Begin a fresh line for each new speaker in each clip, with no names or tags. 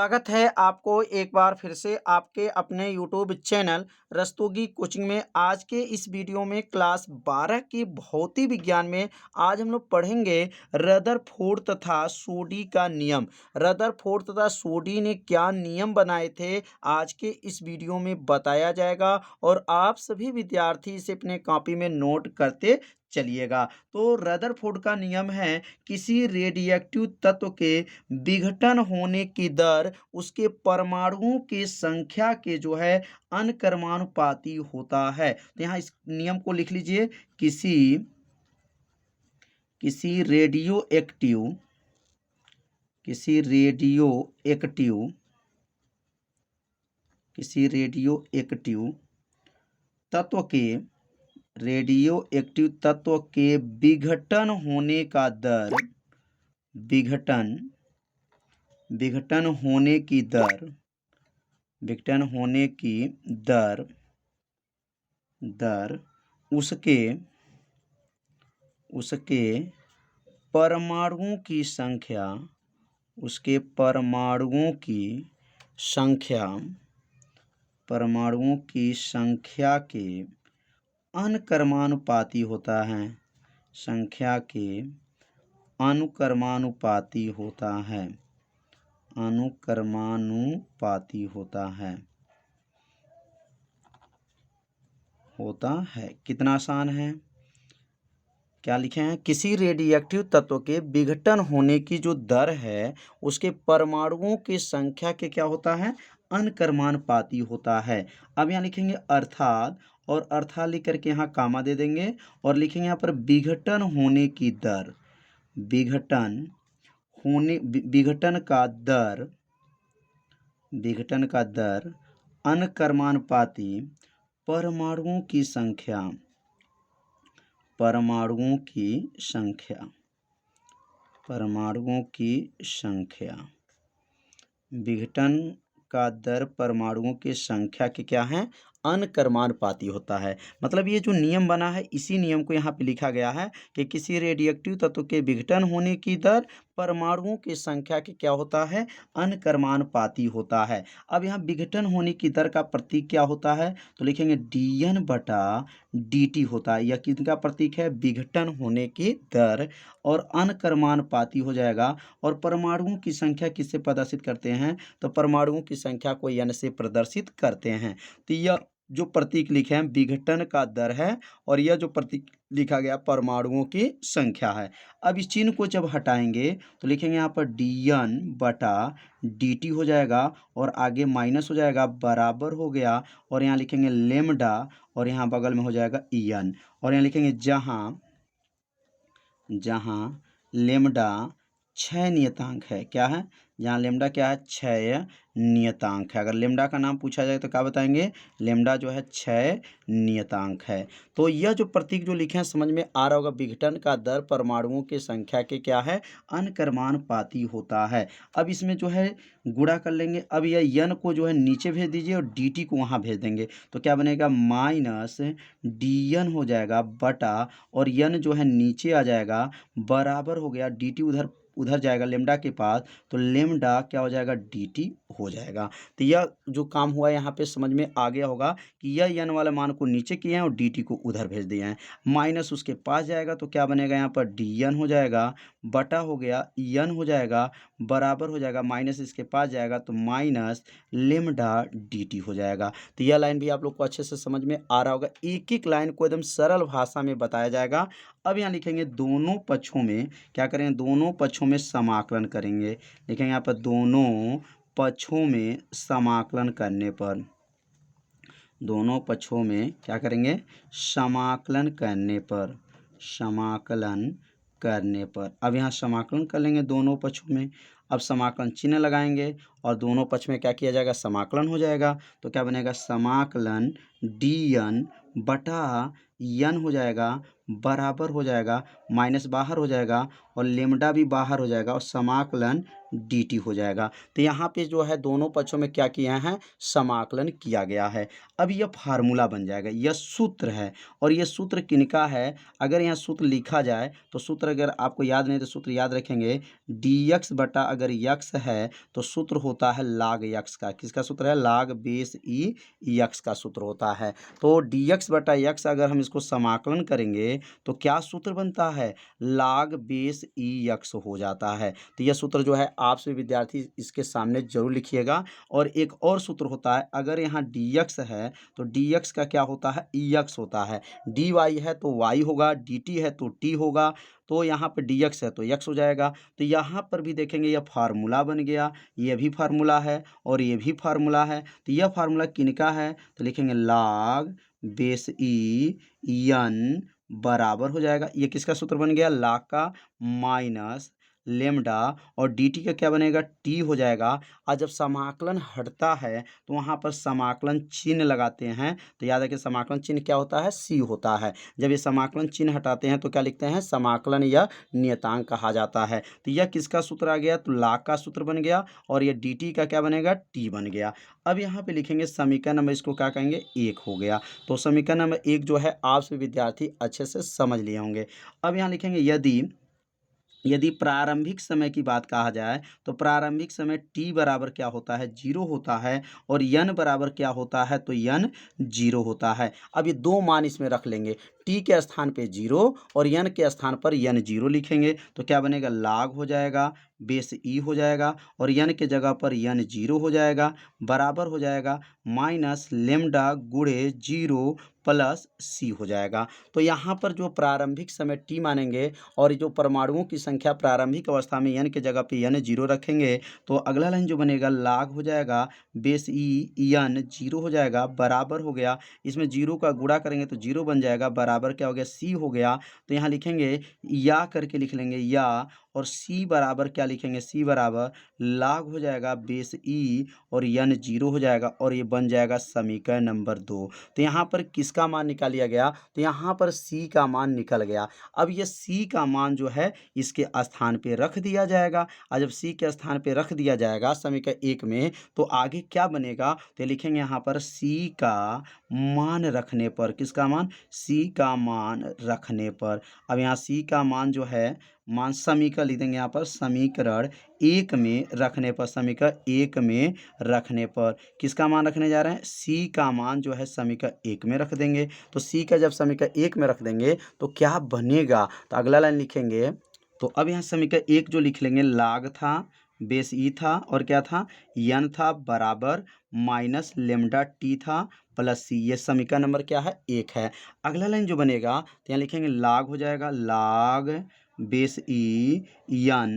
स्वागत है आपको एक बार फिर से आपके अपने यूट्यूब चैनल रस्तोगी कोचिंग में। आज के इस वीडियो में क्लास 12 की भौतिक विज्ञान में आज हम लोग पढ़ेंगे रदरफोर्ड तथा सोडी का नियम। रदरफोर्ड तथा सोडी ने क्या नियम बनाए थे आज के इस वीडियो में बताया जाएगा और आप सभी विद्यार्थी इसे अपने कॉपी में नोट करते चलिएगा। तो रदरफोर्ड का नियम है किसी रेडियोएक्टिव तत्व के विघटन होने की दर उसके परमाणुओं की संख्या के जो है अनकर्मानुपाती होता है। तो यहाँ इस नियम को लिख लीजिए। किसी किसी रेडियोएक्टिव किसी रेडियोएक्टिव किसी रेडियोएक्टिव तत्व के रेडियोएक्टिव तत्व के विघटन होने का दर विघटन होने की दर उसके परमाणुओं की संख्या के अनकर्मानुपाती होता है। कितना आसान है। क्या लिखे हैं? किसी रेडियोएक्टिव तत्व के विघटन होने की जो दर है उसके परमाणुओं की संख्या के क्या होता है? अनकर्मानुपाती होता है। अब यहाँ लिखेंगे अर्थात, और अर्थात लिख करके यहाँ कामा दे देंगे और लिखेंगे यहाँ पर विघटन होने की दर, विघटन का दर अनकर्मानुपाती परमाणुओं की संख्या विघटन का दर परमाणुओं की संख्या के क्या है? अनकर्मानुपाती होता है। मतलब ये जो नियम बना है इसी नियम को यहाँ पे लिखा गया है कि किसी रेडियोएक्टिव तत्व के विघटन होने की दर परमाणुओं की संख्या के क्या होता है? अनकर्मानुपाती होता है। अब यहाँ विघटन होने की दर का प्रतीक क्या होता है? तो लिखेंगे dN/dt होता है। यह किसका प्रतीक है? विघटन होने की दर। और अनकर्मानुपाती हो जाएगा। और परमाणुओं की संख्या किससे प्रदर्शित करते हैं? तो परमाणुओं की संख्या को N से प्रदर्शित करते हैं। तो यह जो प्रतीक लिखे हैं विघटन का दर है और यह जो प्रतीक लिखा गया परमाणुओं की संख्या है। अब इस चिन्ह को जब हटाएंगे तो लिखेंगे यहाँ पर dN/dt हो जाएगा और आगे माइनस हो जाएगा, बराबर हो गया, और यहाँ लिखेंगे लेमडा और यहाँ बगल में हो जाएगा EN, और यहाँ लिखेंगे जहाँ लेमडा 6 नियतांक है। क्या है? जहाँ लेमडा क्या है? 6 नियतांक है। अगर लेमडा का नाम पूछा जाए तो क्या बताएंगे? लेमडा जो है 6 नियतांक है। तो यह जो प्रतीक जो लिखे हैं समझ में आ रहा होगा। विघटन का दर परमाणुओं की संख्या के क्या है? अनकर्मानुपाती होता है। अब इसमें जो है गुणा कर लेंगे। अब यह N को जो है नीचे भेज दीजिए और dt को वहाँ भेज देंगे तो क्या बनेगा? -dN हो जाएगा बटा, और N जो है नीचे आ जाएगा, बराबर हो गया, dt उधर जाएगा लेमडा के पास, तो लेमडा क्या हो जाएगा? dt हो जाएगा। तो यह जो काम हुआ यहाँ पे समझ में आ गया होगा कि यह N वाला मान को नीचे किए हैं और dt को उधर भेज दिए हैं। माइनस उसके पास जाएगा तो क्या बनेगा? यहाँ पर dN हो जाएगा, बटा हो गया N हो जाएगा, बराबर हो जाएगा, माइनस इसके पास जाएगा तो माइनस लेमडा dt हो जाएगा। तो यह लाइन भी आप लोग को अच्छे से समझ में आ रहा होगा। एक एक लाइन को एकदम सरल भाषा में बताया जाएगा। अब यहाँ लिखेंगे दोनों पक्षों में क्या करेंगे? दोनों पक्षों में समाकलन करेंगे। लिखेंगे यहाँ पर दोनों पक्षों में समाकलन करने पर, दोनों पक्षों में क्या करेंगे? समाकलन करने पर अब यहाँ समाकलन कर लेंगे दोनों पक्षों में। अब समाकलन चिन्ह लगाएंगे और दोनों पक्ष में क्या किया जाएगा? समाकलन हो जाएगा। तो क्या बनेगा? समाकलन dN/N हो जाएगा, बराबर हो जाएगा, माइनस बाहर हो जाएगा और लेमडा भी बाहर हो जाएगा और समाकलन dt हो जाएगा। तो यहाँ पे जो है दोनों पक्षों में क्या किया है? समाकलन किया गया है। अब यह फार्मूला बन जाएगा, यह सूत्र है। और यह सूत्र किनका है? अगर यहाँ सूत्र लिखा जाए तो सूत्र अगर आपको याद नहीं तो सूत्र याद रखेंगे। dx बटा अगर x है तो सूत्र होता है log x का। किसका सूत्र है? log बेस ई x का सूत्र होता है। तो dx बटा x अगर हम इसको समाकलन करेंगे तो क्या सूत्र बनता है? log बेस ई x हो जाता है। तो यह सूत्र जो है आप सभी विद्यार्थी इसके सामने जरूर लिखिएगा। और एक और सूत्र होता है, अगर यहाँ dx है तो dx का क्या होता है? ex होता है। dy है तो y होगा, dt है तो t होगा। तो यहाँ पे dx है तो x हो जाएगा। तो यहाँ पर भी देखेंगे यह फार्मूला बन गया, ये भी फार्मूला है और ये भी फार्मूला है। तो यह फार्मूला किनका है? तो लिखेंगे log बेस ई n बराबर हो जाएगा, ये किसका सूत्र बन गया? log का माइनस लेमडा और dt का क्या बनेगा? t हो जाएगा। और जब समाकलन हटता है तो वहाँ पर समाकलन चिन्ह लगाते हैं। तो याद रखिए समाकलन चिन्ह क्या होता है? c होता है। जब ये समाकलन चिन्ह हटाते हैं तो क्या लिखते हैं? समाकलन या नियतांक कहा जाता है। तो यह किसका सूत्र आ गया? तो log का सूत्र बन गया और ये dt का क्या बनेगा? t बन गया। अब यहाँ पे लिखेंगे समीकरण नंबर, इसको क्या कहेंगे? 1 हो गया। तो समीकरण नंबर 1 जो है आप सभी विद्यार्थी अच्छे से समझ लिए होंगे। अब यहाँ लिखेंगे यदि प्रारंभिक समय की बात कहा जाए तो प्रारंभिक समय t बराबर क्या होता है? 0 होता है। और n बराबर क्या होता है? तो n 0 होता है। अब ये दो मान इसमें रख लेंगे, t के स्थान पे 0 और n के स्थान पर n 0 लिखेंगे तो क्या बनेगा? log हो जाएगा, बेस ई हो जाएगा और n के जगह पर n 0 हो जाएगा, बराबर हो जाएगा माइनस लेमडा गुणे 0 प्लस c हो जाएगा। तो यहाँ पर जो प्रारंभिक समय t मानेंगे और जो परमाणुओं की संख्या प्रारंभिक अवस्था में n के जगह पे n 0 रखेंगे तो अगला लाइन जो बनेगा log हो जाएगा, बेस ई n 0 हो जाएगा, बराबर हो गया, इसमें 0 का गुणा करेंगे तो 0 बन जाएगा, बराबर क्या हो गया? c हो गया। तो यहाँ लिखेंगे या करके लिख लेंगे या, और c बराबर क्या लिखेंगे? c बराबर log हो जाएगा बेस ई और n 0 हो जाएगा और ये बन जाएगा समीकरण नंबर 2। तो यहाँ पर किसका मान निकाल लिया गया? तो यहाँ पर c का मान निकल गया। अब ये c का मान जो है इसके स्थान पे रख दिया जाएगा और जब c के स्थान पे रख दिया जाएगा समीकरण 1 में तो आगे क्या बनेगा? तो लिखेंगे यहाँ पर c का मान रखने पर, किसका मान? c का मान रखने पर। अब यहाँ c का मान जो है मान समीकरण लिख देंगे यहाँ पर, समीकरण 1 में रखने पर, समीकरण 1 में रखने पर किसका मान रखने जा रहे हैं? c का मान जो है समीकरण 1 में रख देंगे। तो c का जब समीकरण 1 में रख देंगे तो क्या बनेगा? तो अगला लाइन लिखेंगे। तो अब यहाँ समीकरण 1 जो लिख लेंगे, log था, बेस ई था और क्या था? n था, बराबर माइनस लेमडा t था प्लस c। ये समीकरण नंबर क्या है? 1 है। अगला लाइन जो बनेगा तो यहाँ लिखेंगे log हो जाएगा, log बेस ई n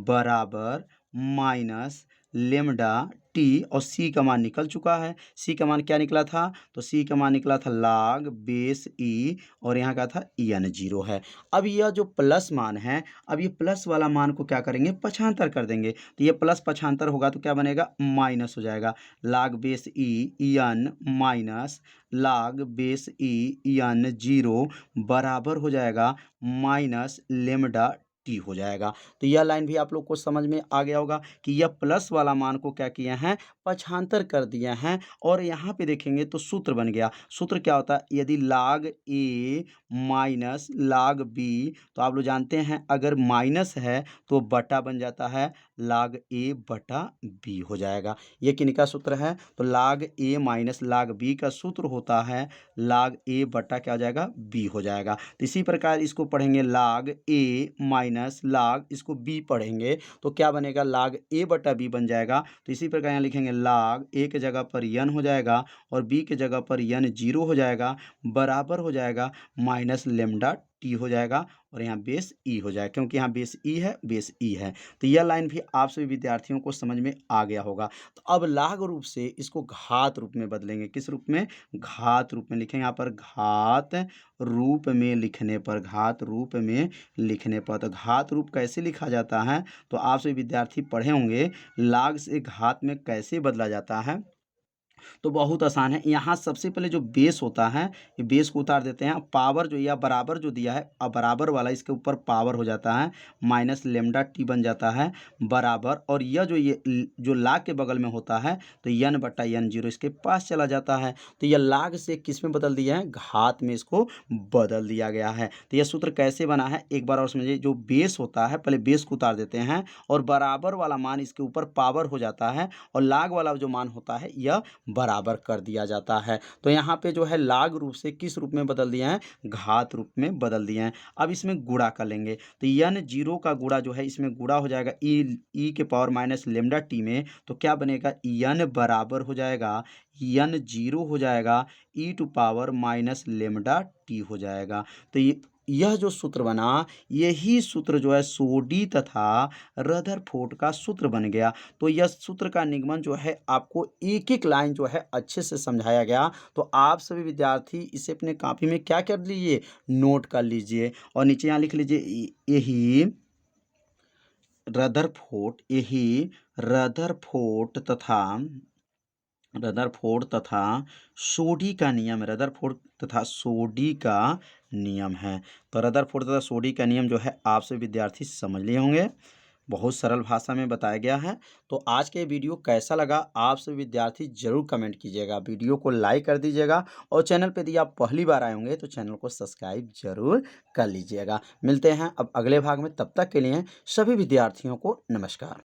बराबर माइनस लेमडा टी और c का मान निकल चुका है। c का मान क्या निकला था? तो c का मान निकला था log बेस e और यहाँ का था n 0 है। अब यह जो प्लस मान है, अब ये प्लस वाला मान को क्या करेंगे? पक्षांतर कर देंगे। तो ये प्लस पक्षांतर होगा तो क्या बनेगा? माइनस हो जाएगा, log बेस ई n माइनस log बेस ई n 0 बराबर हो जाएगा माइनस लेमडा टी हो जाएगा। तो यह लाइन भी आप लोग को समझ में आ गया होगा कि यह प्लस वाला मान को क्या किए हैं? पक्षांतर कर दिए हैं। और यहाँ पे देखेंगे तो सूत्र बन गया। सूत्र क्या होता है? यदि log a minus log b, तो आप लोग जानते हैं अगर माइनस है तो बटा बन जाता है, log a बटा b हो जाएगा। ये किनका सूत्र है? तो log a minus log b का सूत्र होता है log a बटा क्या हो जाएगा? b हो जाएगा। तो इसी प्रकार इसको पढ़ेंगे log a माइनस log, इसको b पढ़ेंगे तो क्या बनेगा? log a बटा b बन जाएगा। तो इसी प्रकार यहाँ लिखेंगे log a के जगह पर n हो जाएगा और b के जगह पर n 0 हो जाएगा, बराबर हो जाएगा माइनस लेमडा टी हो जाएगा और यहाँ बेस ई हो जाएगा, क्योंकि यहाँ बेस ई है, बेस ई है। तो यह लाइन भी आप सभी विद्यार्थियों को समझ में आ गया होगा। तो अब लाग रूप से इसको घात रूप में बदलेंगे। किस रूप में? घात रूप में लिखेंगे। यहाँ पर घात रूप में लिखने पर, घात रूप में लिखने पर, तो घात रूप कैसे लिखा जाता है तो आप सभी विद्यार्थी पढ़े होंगे लाग से घात में कैसे बदला जाता है। तो बहुत आसान है। यहाँ सबसे पहले जो बेस होता है, ये बेस को उतार देते हैं। पावर जो या बराबर जो दिया है, अब बराबर वाला इसके ऊपर पावर हो जाता है, माइनस लेमडा टी बन जाता है बराबर, और यह जो ये जो लाग के बगल में होता है तो यन बटा यन जीरो इसके पास चला जाता है। तो यह लाग से किस में बदल दिया है, घात में इसको बदल दिया गया है। तो यह सूत्र कैसे बना है एक बार और समझिए। जो बेस होता है, पहले बेस को उतार देते हैं और बराबर वाला मान इसके ऊपर पावर हो जाता है, और लाग वाला जो मान होता है यह बराबर कर दिया जाता है। तो यहाँ पे जो है लाग रूप से किस रूप में बदल दिए हैं, घात रूप में बदल दिए हैं। अब इसमें गुणा कर लेंगे, तो यन जीरो का गुणा जो है इसमें गुणा हो जाएगा ई के पावर माइनस लेमडा टी में, तो क्या बनेगा, यन बराबर हो जाएगा, यन जीरो हो जाएगा, e to power minus lambda t हो जाएगा। तो यह जो सूत्र बना, यही सूत्र जो है सोडी तथा रदरफोर्ड का सूत्र बन गया। तो यह सूत्र का निगमन जो है आपको एक एक लाइन जो है अच्छे से समझाया गया। तो आप सभी विद्यार्थी इसे अपने कॉपी में क्या कर लीजिए, नोट कर लीजिए, और नीचे यहाँ लिख लीजिए यही रदरफोर्ड तथा सोडी का नियम, रदरफोर्ड तथा सोडी का नियम है। तो रदरफोर्ड तथा सोडी का नियम जो है आप सभी विद्यार्थी समझ लिए होंगे, बहुत सरल भाषा में बताया गया है। तो आज के वीडियो कैसा लगा आप सभी विद्यार्थी जरूर कमेंट कीजिएगा, वीडियो को लाइक कर दीजिएगा, और चैनल पे यदि आप पहली बार आए होंगे तो चैनल को सब्सक्राइब जरूर कर लीजिएगा। मिलते हैं अब अगले भाग में, तब तक के लिए सभी विद्यार्थियों को नमस्कार।